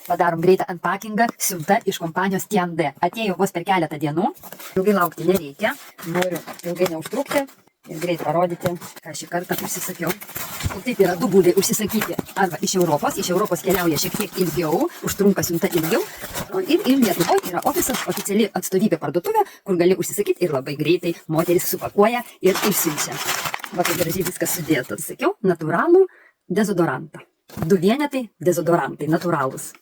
Padarom greitą unpackingą, siunta iš kompanijos TND. Atėjo vos per keletą dienų. Ilgai laukti nereikia. Noriu ilgai neužtrukti ir greit parodyti, ką šį kartą užsisakiau. Ir taip yra du būdai užsisakyti. Arba iš Europos keliauja šiek tiek ilgiau, užtrunka siunta ilgiau. Ir Lietuvoje yra ofisas, oficiali atstovybė parduotuvė, kur gali užsisakyti ir labai greitai moteris supakuoja ir išsiunčia. Va, kaip gražiai viskas sudėta. Sakiau, natūralų dezodorantą. 2 vienetai dezodorantai, natūralūs.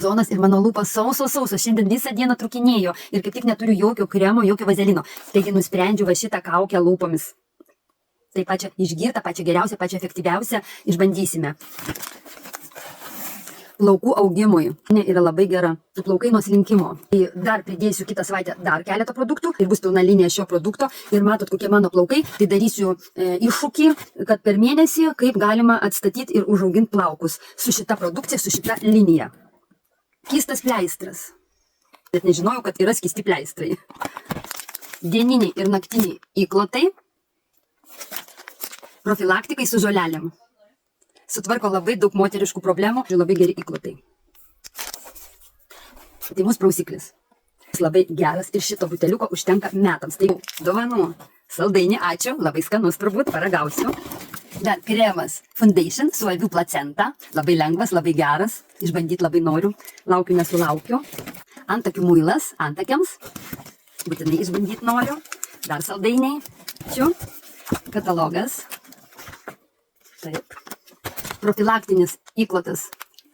Zonas ir mano lūpas sausos. Šiandien visą dieną trukinėjo ir kaip tik neturiu jokio kremo, jokio vazelino. Taigi nusprendžiu va šitą kaukę lūpomis. Tai pačią išgirtą, pačią geriausią, pačią efektyviausią išbandysime. Plaukų augimui yra labai gera. Plaukai nuo slinkimo. Dar pridėsiu kitą savaitę dar keletą produktų ir bus pilna linija šio produkto. Ir matot, kokie mano plaukai. Tai darysiu iššūkį, kad per mėnesį kaip galima atstatyti ir užauginti plaukus su šita produkcija, su šita linija. Skystas pleistras. Bet nežinojau, kad yra skysti pleistrai. Dieniniai ir naktiniai įklotai. Profilaktikai su žolelėm. Sutvarko labai daug moteriškų problemų ir labai geri įklotai. Tai mūsų prausiklis. Jis labai geras ir šito buteliuko užtenka metams. Tai dovanų. Saldainį, ačiū. Labai skanus turbūt, paragausiu. Dar kremas Foundation su avių placenta. Labai lengvas, labai geras. Išbandyti labai noriu. Laukiu, nesulaukiu. Antakių muilas antakiams. Būtinai išbandyti noriu. Dar saldainiai. Ačiū. Katalogas. Taip. Profilaktinis įklotas,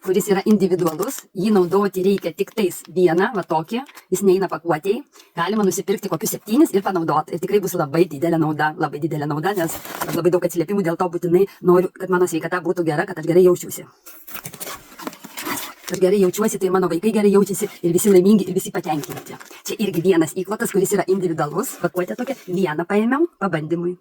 kuris yra individualus. Jį naudoti reikia tik tais vieną, va tokį. Jis neina pakuotėjai. Galima nusipirkti kokius 7 ir panaudoti. Ir tikrai bus labai didelė nauda, nes labai daug atsiliepimų, dėl to būtinai noriu, kad mano sveikata būtų gera, kad aš gerai jaučiuosi. Aš gerai jaučiuosi, tai mano vaikai gerai jaučiasi ir visi laimingi ir visi patenkinti. Čia irgi vienas įklotas, kuris yra individualus. Pakuotė tokia, vieną paėmiau pabandymui.